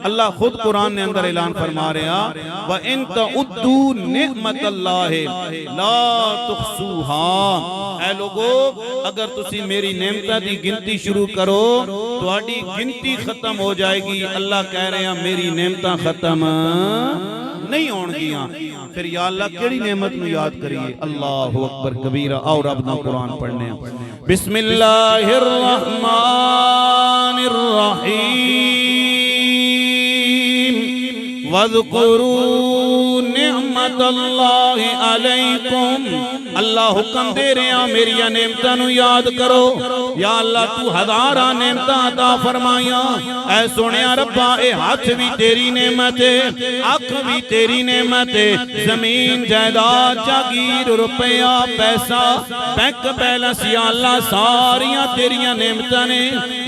اللہ خود قرآن نے اندر اعلان فرما رہا وَإِن تَعُدُّوا نِعْمَةَ اللَّهِ لَا تُحْصُوهَا، اے لوگو اگر تسی میری نعمتہ دی گنتی شروع کرو تو آڈی گنتی ختم ہو جائے گی۔ اللہ کہہ رہے ہیں میری نعمتہ ختم نہیں ہون گیاں۔ پھر یا اللہ کیڑی نعمت نو یاد کریے؟ اللہ اکبر کبیرہ۔ اور اپنا قرآن پڑھنے ہیں۔ بسم اللہ الرحمن الرحیم وَاذْكُرُوا نِعْمَةَ اللَّهِ عَلَيْكُمْ، اللہ حکم دے رہے ہیں میری نعمتہ نو یاد کرو۔ یا اللہ تو ہزارہ نعمتہ عطا فرمایا، اے سنیا ربا اے ہاتھ بھی تیری نعمت ہے، آنکھ بھی تیری نعمت ہے، زمین جائیداد جاگیر روپیہ پیسہ بینک بیلنس یا اللہ ساریاں تیریاں نعمتہ نے۔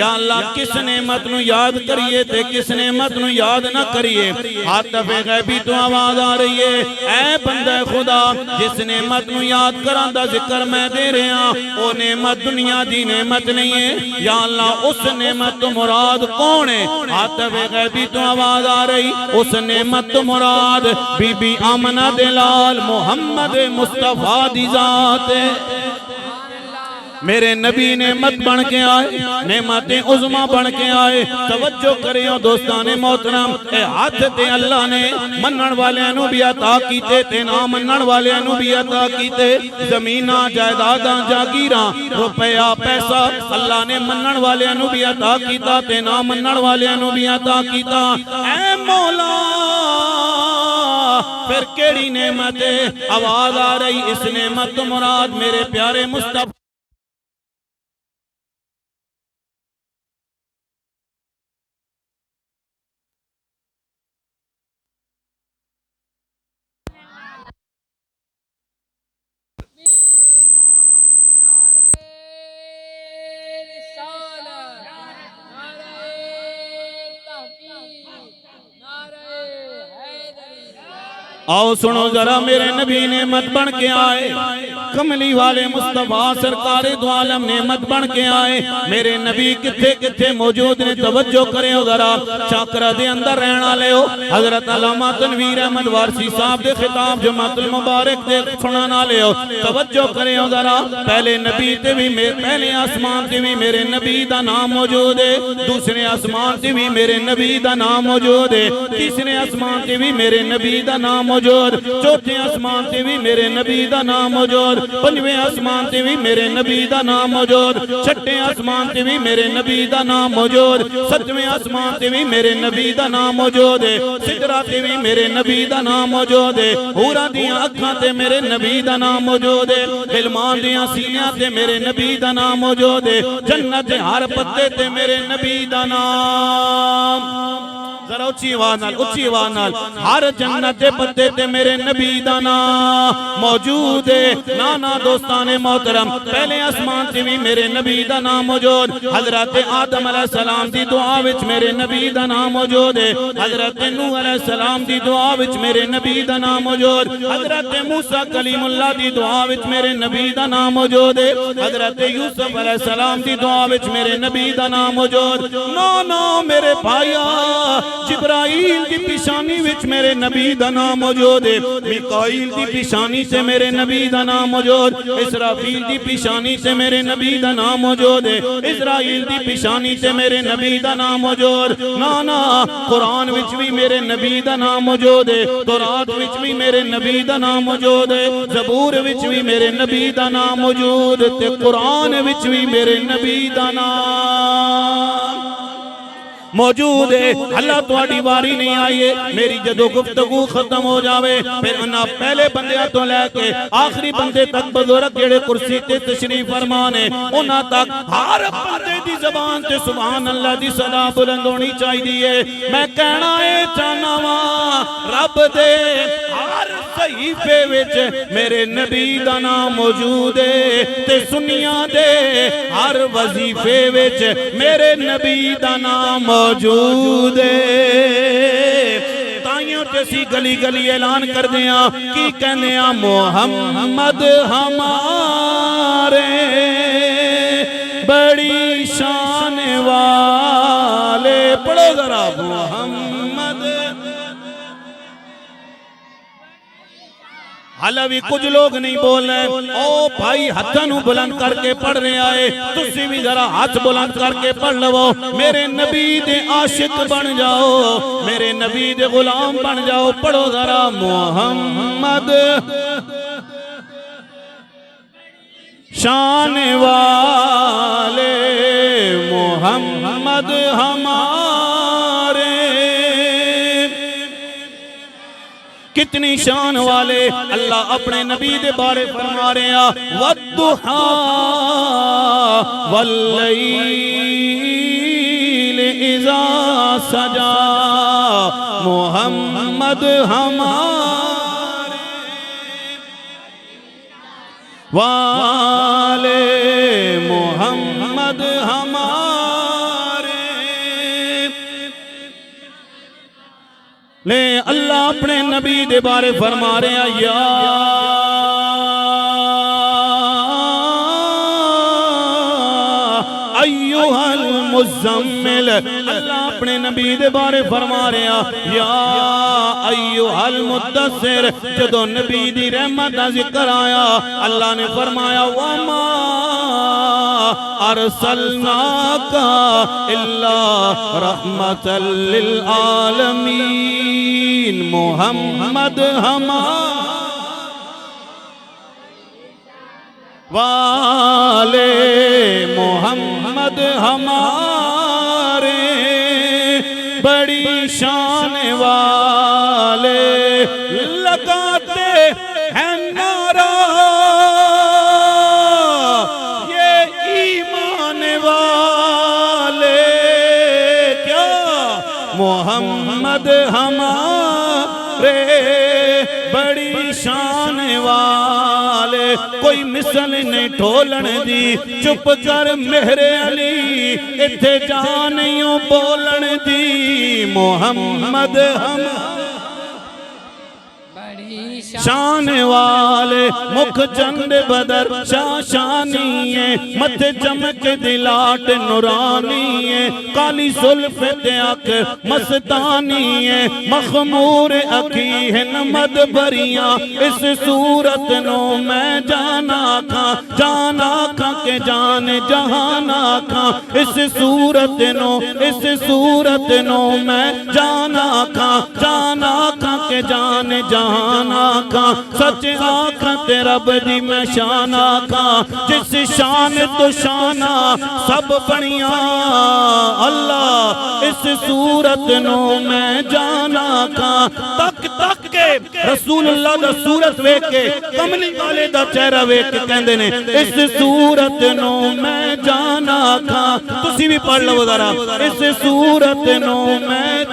یا اللہ کس نعمت نو یاد کریے تے کس نعمت نو یاد نہ کریے؟ عاطف غیبی تو آواز آ رہی ہے، اے بندہ خدا جس نعمت نو یاد کران دا ذکر میں دے رہے ہیں وہ نعمت دنیا دی نعمت نہیں ہے۔ یا اللہ اس نعمت تو مراد کون ہے؟ عاطف غیبی تو آواز آ رہی، اس نعمت تو مراد بی بی آمنہ دلال محمد مصطفیٰ دی ذات ہے۔ میرے نبی نعمت بن کے آئے، نعمت عظمہ بن کے آئے۔ توجہ کریو دوستان محترم، اے ہاتھ تے اللہ نے منن والے نو بھی عطا کیتے تے نہ منن والے نو بھی عطا کیتے۔ زمیناں جائیداداں جاگیراں روپیہ پیسہ اللہ نے منن والے نو بھی عطا کیتا تے نہ منن والے نو بھی عطا کیتا۔ اے مولا پھر کیڑی نعمت ہے؟ آواز آ رہی اس نعمت تو مراد میرے پیارے مصطفیٰ آؤ سنو ذرا میرے نبی نعمت بن کے آئے، کملی والے مصطفیٰ سرکار دو عالم نعمت بن کے آئے۔ میرے نبی کتھے کتھے موجود نے؟ توجہ کرے ہو ذرا، چاکرہ دے اندر رہنا لے ہو۔ حضرت علامہ تنویر احمد وارسی صاحب دے خطاب جماعت المبارک دے سنانا لے ہو۔ توجہ کرے ہو ذرا، پہلے نبی تے بھی پہلے آسمان تے بھی میرے نبی دا نام موجود ہے، دوسرے آسمان تے بھی میرے نبی دا نام موجود ہے، تیسرے آسمان تے بھی میرے نبی دا نام موجود، چوتھے آسمان تے بھی میرے نبی دا نام موجود، پنجویں آسمان تے بھی میرے نبی دا نام موجود، چھٹے آسمان تے بھی میرے نبی دا نام موجود، ستویں آسمان تے بھی میرے نبی دا نام موجود ہے، سدرہ تے بھی میرے نبی دا نام موجود ہے، حوراں دیاں اکھاں تے میرے نبی دا نام موجود ہے، غلمان دیاں سینیاں تے میرے نبی دا نام موجود ہے، جنت ہر پتے تے میرے نبی دا نام، ذرا اچھی آواز نال، ہر جنت دے پتے تے میرے نبی دا نام موجود ہے۔ نانا دوستان محترم، پہلے آسمان تے بھی میرے نبی دا نام موجود، حضرت آدم علیہ السلام دی دعا وچ میرے نبی دا نام موجود ہے، حضرت نوح علیہ السلام دی دعا وچ میرے نبی دا نام موجود، حضرت موسیٰ کلیم اللہ دی دعا وچ میرے نبی دا نام موجود ہے، حضرت یوسف علیہ السلام دی دعا وچ میرے نبی دا نام موجود۔ نو میرے بھائیا، جبرائیل دی پیشانی وچ میرے نبی دا نام موجود ہے، میکائیل دی پیشانی سے میرے نبی دا نام موجود، اسرافیل دی پیشانی سے میرے نبی دا نام موجود ہے، اسرائیل دی پیشانی سے میرے نبی دا نام موجود۔ نانا قرآن وچ بھی میرے نبی دا نام موجود ہے، تورات وچ بھی میرے نبی دا نام موجود ہے، زبور وچ بھی میرے نبی دا نام موجود تے قرآن وچ بھی میرے نبی دا نام موجود ہے۔ اللہ تواڈی واری نہیں آئیے، میری جدو گفتگو ختم ہو جاوے پھر انہاں پہلے بندیاں تو لے کے آخری بندے تک بزرگ جڑے کرسی تے تشریف فرمانے انہاں تک ہر بندے دی زبان تے سبحان اللہ دی صدا بلند ہونی چاہیے۔ میں کہنا اے چاہنا وا رب دے ہر صحیفے وچ میرے نبی دا نام موجود ہے تے سنیاں دے ہر وظیفے وچ میرے نبی دا نام موجود ہے۔ تائیوں تیسی گلی گلی اعلان کر دیا کی کہنے محمد ہمارے بڑی شان والے، پڑھو ذرا محمد حالانکہ کچھ لوگ نہیں بول رہے او بھائی ہتھوں بلند کر کے پڑھ رہے آئے تسی بھی ذرا ہاتھ بلند کر کے پڑھ لو میرے نبی دے عاشق بن جاؤ میرے نبی دے غلام بن جاؤ پڑھو ذرا محمد شان والے محمد ہمارے کتنی شان والے اللہ اپنے نبی دے بارے فرما رہے ہیں وَالضُّحَا وَاللَّيْلِ اِذَا سَجَا محمد ہمارے والے محمد ہمارے لے اللہ اپنے نبی دے بارے فرما رہے ہیں یا ایوہ المزمل اللہ اپنے نبی دے بارے فرما رہے ہیں یا ایوہ المدثر جدو نبی دی رحمت ذکر آیا اللہ نے فرمایا وَمَا أَرْسَلْنَاكَ إِلَّا رَحْمَةً لِلْعَالَمِينَ محمد ہمارے والے محمد ہمارے بڑی شان والے لگاتے ہیں نعرہ یہ ایمان والے کیا محمد ہمارے بڑی شان والے کوئی مثل نہیں ٹھولن دی چپ کر مہر علی اتھے جانیوں بولن دی محمد ہمارے شان والے مکھ چند بدر شاشانی ہے مت چمک دلاٹ نورانی ہے کالی زلف دیاک مستانی ہے مخمور اکی ہیں مدبریاں اس صورت نو میں جانا کھا کہ جان جہانا کھا اس صورت نو میں جانا کھا کہ جان جہانا کھا سچ آنکھت رب دی میں شان آکھا جس شان تو شانہ سب بنیاں اللہ اس صورت نو میں جانا کھا تک کے رسول اللہ دا صورت ویک کے کملی والے دا چہرہ ویک کے کہندے نے اس صورت نو میں جانا کھا تسی بھی پڑھ لو ذرا اس صورت نو میں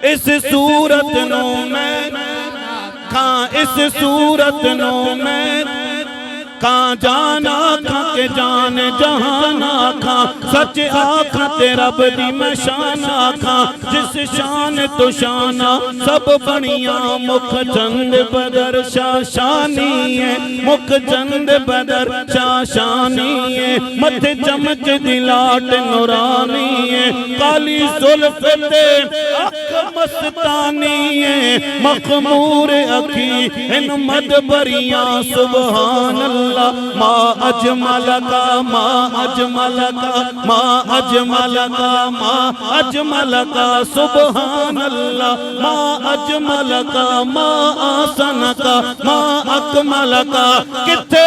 اس صورت نو میں کھاں اس صورت نو میں کھاں جانا کھاں کہ جان جہانا کھاں سچ آکھاں تے رب دی میں شان آکھاں جس شان تو شانہ سب بنیاں مکھ چند بدر شاشانی ہے مکھ چند بدر شاشانی ہے مت چمک دلاٹ نورانی ہے کالی زلف تے اکھ مستانی ہے مخمور اکھی ان مدبریاں سبحان اللہ ما اجملکا ما اجملکا ما اجملکا ما اجملکا سبحان اللہ ما اجملکا ما آسنکا ما اکملکا کتے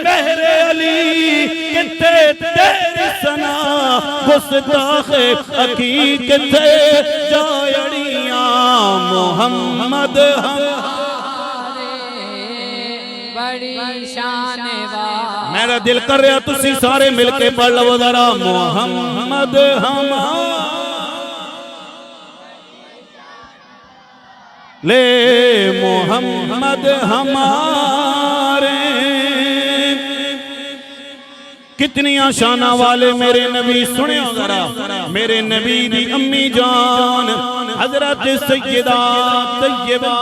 مہر علی کتے تیری سنا گستاخ اکی کتے جایڑیاں محمد بڑی شان والے میرا دل کر رہا تسی سارے مل کے پڑھ لو ذرا محمد ہمارے لے محمد ہمارے کتنی شانہ والے میرے نبی سنے ذرا میرے نبی دی امی جان حضرت سیدہ طیبہ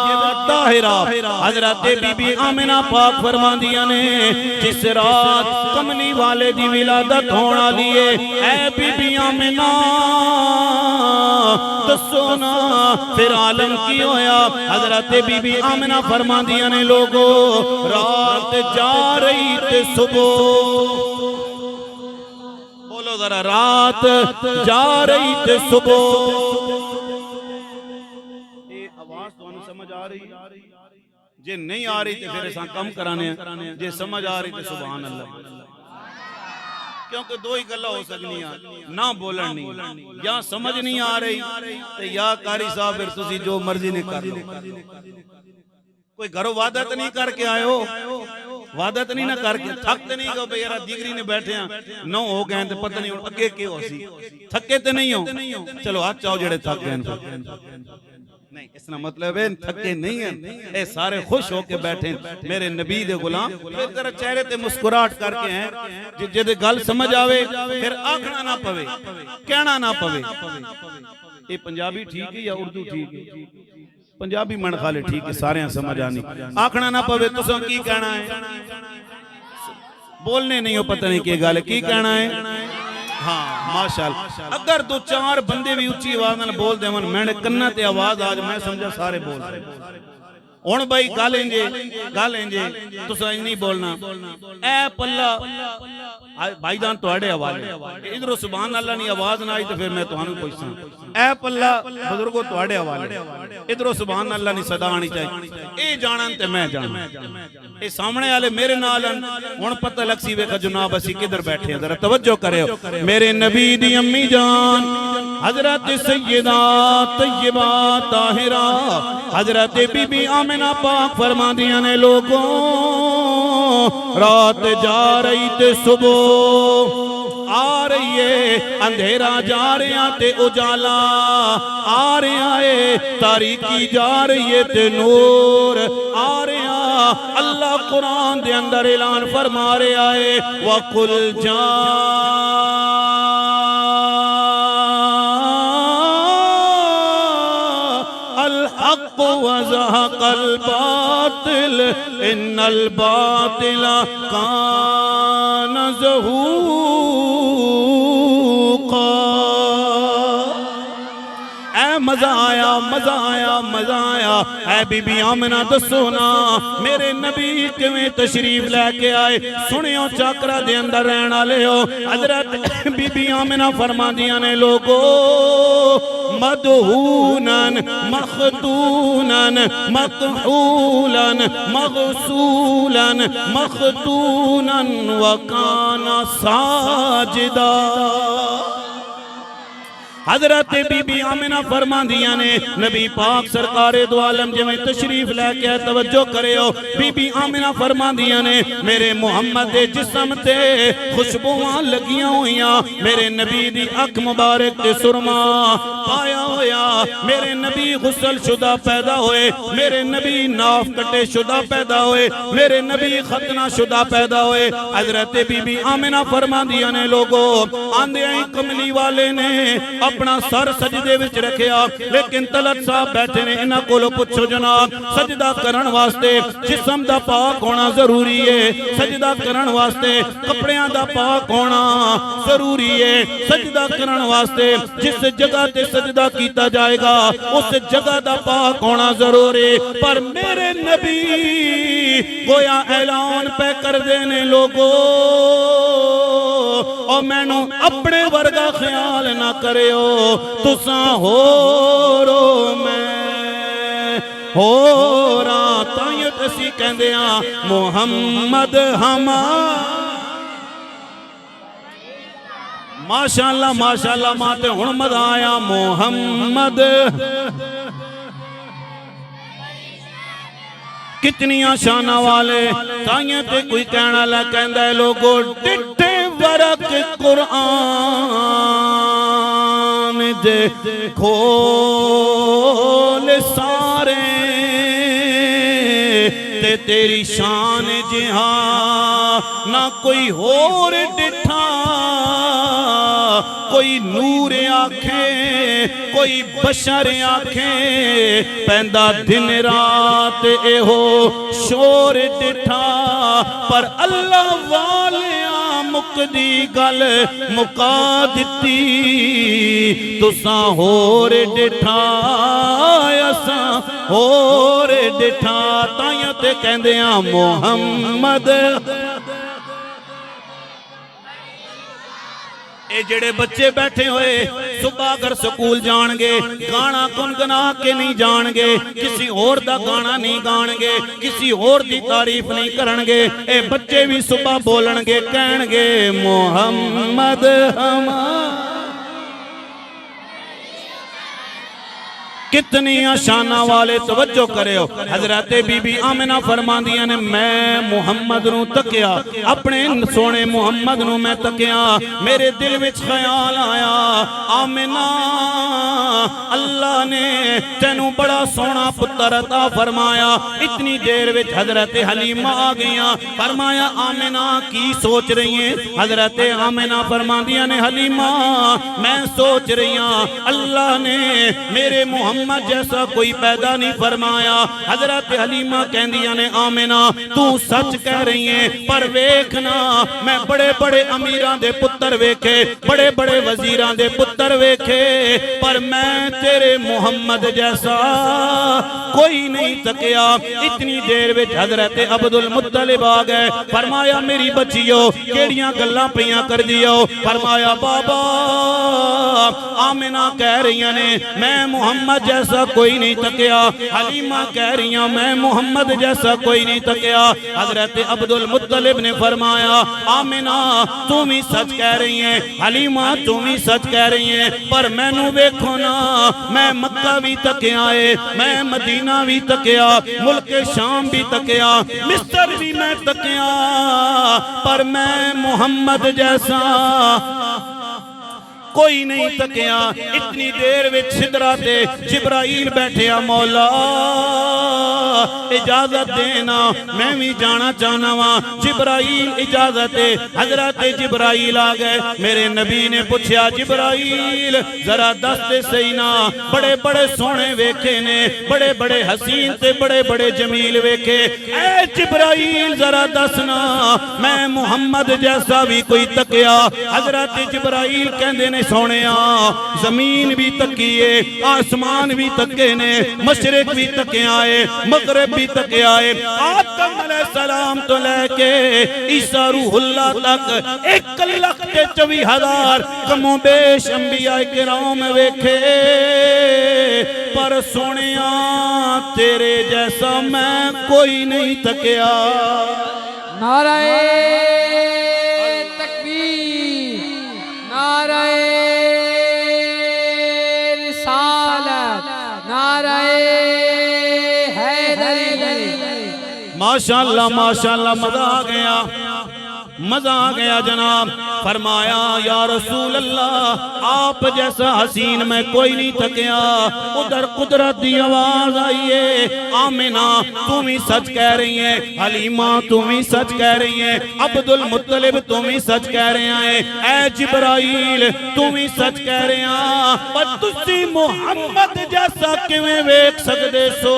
طاہرہ حضرت بی بی آمنہ پاک فرماندیاں نے جس رات کملی والے دی ولادت ہونا لیے اے بی بی آمنہ دسونا پھر عالم کی ہویا حضرت بی بی آمنہ فرماندیاں نے لوگو رات جا رہی تے صبح بولو ذرا رات جا رہی تے صبح آواز تو انہوں سمجھ آ رہی جے نہیں آ رہی تے پھر ایسا کم کرانے ہیں جے سمجھ آ رہی تے سبحان اللہ کیونکہ دو ہی گلہ ہو سکنی ہے نہ بولن نہیں یا سمجھ نہیں آ رہی تے یا قاری صاحب پھر تسی جو مرضی نہیں کر لو کوئی گھروں وعدت نہیں کر کے آئے ہو وعدت نہیں نہ کر کے تھکتے نہیں گو بھئی یارا دیگری نے بیٹھے ہیں نو ہو گئے ہیں تے پتہ نہیں اگے کے ہو سی تھکے تے نہیں ہو چلو ہاتھ چاہو جڑے تھک گئے نہیں اس نے مطلب ہے تھکے نہیں ہیں اے سارے خوش ہو کے بیٹھے ہیں میرے نبی دے غلام پھر تیرا چہرے تے مسکراہٹ کر کے ہیں جدے گل سمجھ آوے پھر آکھنا نہ پوے کہنا نہ پوے یہ پنجابی ٹھیک ہے یا اردو ٹھیک ہے پنجابی من خالے ٹھیک ہے سارے ہیں سمجھ آنی آکھنا نہ پوے تو سن کی کہنا ہے بولنے نہیں ہو پتہ نہیں کہ گالے کی کہنا ہے ہاں ماشاءاللہ اگر دو چار بندے بھی اچھی آواز نہ بول دے میں نے کنہ تے آواز آج میں سمجھا سارے بول دے اون بھائی گالیں جے تو سنج نہیں بولنا اے پلہ بھائی جان تو اڑے آوازے ادھرو سبحان اللہ نہیں آواز نہ آئی تو پھر میں تو ہنوں پوچھتا اے پلہ بزرگوں تو اڑے آوازے ادھرو سبحان اللہ نہیں صدا آنی چاہیے اے جانن تے میں جانن اے سامنے آلے میرے نالن ہن پتہ لگ سی ویکھا جناب اسی کدھر بیٹھے ہیں ذرا توجہ کرے ہو میرے نبی دی امی جان حضرت سیدہ طیبہ طاہرہ حضرت بی بی آمنہ پاک فرماندیاں نے لوگوں رات جا رہی تے صبح آ رہی ہے اندھیرا جا رہے ہیں تے اجالا آ رہے ہیں تاریکی جا رہی ہے تے نور آ رہے ہیں اللہ قرآن دے اندر اعلان فرما رہے آئے وَقُلْ الحق وزهق الباطل ان الباطل كان زهوقا اے مزہ آیا مزہ آیا مزہ آیا اے بی بی آمنہ دسونا میرے نبی کیویں تشریف لے کے آئے سنیو چاکرہ دے اندر رہنا لے ہو حضرت بی بی آمنہ فرماندیاں نے لوگو مدہونن مختونن مکحولن مغسولن مختونن وکان ساجدہ حضرت بی بی آمنہ فرماندیاں نے نبی پاک سرکار دو عالم جمع تشریف لے کے توجہ کرے ہو بی بی آمنہ فرماندیاں نے میرے محمد دے جسم تے خوشبوان لگیاں ہویاں میرے نبی دی اک مبارک تے سرما پایا ہویا میرے نبی غسل شدہ پیدا ہوئے میرے نبی ناف کٹے شدہ پیدا ہوئے میرے نبی ختنہ شدہ پیدا ہوئے حضرت بی بی آمنہ فرماندیاں نے لوگوں آندے آئیں کملی والے نے اپنا سر سجدے وچ رکھیا لیکن طلعت صاحب بیٹھے نے انہاں کولو پوچھو جناب سجدہ کرن واسطے جسم دا پاک ہونا ضروری ہے سجدہ کرن واسطے کپڑیاں دا پاک ہونا ضروری ہے سجدہ کرن واسطے جس جگہ تے سجدہ کیتا جائے گا اس جگہ دا پاک ہونا ضروری پر میرے نبی گویا اعلان پہ کر دینے لوگوں اور میں نو اپنے ورگا خیال نہ کرے ہو تساں ہو رو میں ہو رہا تائیت اسی کہندے ہیں محمد ماشاءاللہ ماشاءاللہ ماتے ہنمد آیا محمد کتنیاں شانہ والے تائیت کوئی کہنا لے کہندہ ہے لوگو ڈٹھے ورق قرآن دے کھول سارے تے تیری شان جہاں نہ کوئی اور ڈٹھا کوئی نور آکھیں کوئی بشر آکھیں پیندا دن رات اے ہو شور ڈٹھا پر اللہ والیاں مکدی گل مکا دتی تساں ہور ڈٹھا اساں ہور ڈٹھا تائیں تے کہندیاں محمد اے جڑے بچے بیٹھے ہوئے صبح اگر سکول جان گے گانا گنگنا کے نہیں جان گے کسی اور دا گانا نہیں گان گے کسی اور دی تعریف نہیں کرن گے اے بچے بھی صبح بولن گے کہن گے محمد ہمارا کتنی شانہ والے توجہ کرے ہو حضرت بی بی آمنہ فرمان دیا نے میں محمد نو تکیا اپنے سونے محمد نو میں تکیا میرے دل وچ خیال آیا آمنہ اللہ نے تینو بڑا سونا پتر عطا فرمایا اتنی دیر وچ حضرت حلیمہ آ گیا فرمایا آمنہ کی سوچ رہی ہیں حضرت آمنہ فرمان دیا نے حلیمہ میں سوچ رہی ہوں اللہ نے میرے محمد جیسا کوئی پیدا نہیں فرمایا حضرت حلیمہ کہندیاں نے آمنہ تو سچ کہہ رہی ہیں پر ویکھنا میں بڑے بڑے امیران دے پتر ویکھے بڑے بڑے وزیران دے پتر ویکھے پر میں تیرے محمد جیسا کوئی نہیں تکیا اتنی دیر وچ حضرت عبدالمطلب آ گئے فرمایا میری بچیو کیڑیاں گلاں پیاں کر دیو فرمایا بابا آمنہ کہہ رہی ہیں میں محمد جیسا کوئی نہیں تکیا حلیمہ کہہ رہی ہیں میں محمد جیسا کوئی نہیں تکیا حضرت عبدالمطلب نے فرمایا آمنہ تم ہی سچ کہہ رہی ہیں حلیمہ تم ہی سچ کہہ رہی ہیں پر میں نو ویکھو نا میں مکہ بھی تکیا ہے میں مدینہ بھی تکیا ملک شام بھی تکیا مصر بھی میں تکیا پر میں محمد جیسا کوئی نہیں تکیا اتنی دیر وچ سدرات جبرائیل بیٹھیا مولا اجازت دینا میں بھی جانا چاہنا وا جبرائیل اجازت حضرت جبرائیل آ گئے میرے نبی نے پوچھا جبرائیل ذرا دس سینا بڑے بڑے سونے ویکھے نے بڑے بڑے حسین تے بڑے بڑے جمیل ویکھے اے جبرائیل ذرا دسنا میں محمد جیسا بھی کوئی تکیا حضرت جبرائیل کہندے نے سونے زمین بھی تکیے آسمان بھی تکے نے مشرق بھی تکے آئے مغرب بھی تکے آئے آدم علیہ السلام تو لے کے عیسیٰ روح اللہ تک 1,24,000 کم و بیش انبیاء کرام ویکھے پر سونیاں تیرے جیسا میں کوئی نہیں تکیا نعرہ تکبیر نعرہ رسالت نعرہ حیدری ماشاءاللہ ماشاءاللہ مزہ آ گیا جناب فرمایا یا رسول اللہ آپ جیسا حسین میں کوئی نہیں تکیا ادھر قدرت دی آواز آئیے آمنہ تم ہی سچ کہہ رہی ہیں حلیمہ تم ہی سچ کہہ رہی ہیں عبدالمطلب تم ہی سچ کہہ رہے ہیں اے جبرائیل تم ہی سچ کہہ رہے ہیں پر تسی محمد جیسا کیویں ویکھ سکدے سو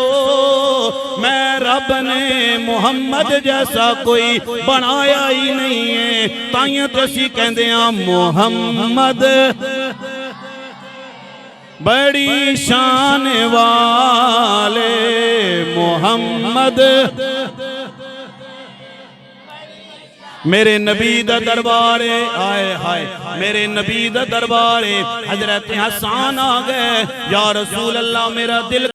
میں رب نے محمد جیسا کوئی بنایا ہی نہیں تائیں تسی کہندے ہیں محمد بڑی شان والے محمد میرے نبی دا دربارے آئے ہائے میرے نبی دا دربارے حضرت حسان آ گئے یا رسول اللہ میرا دل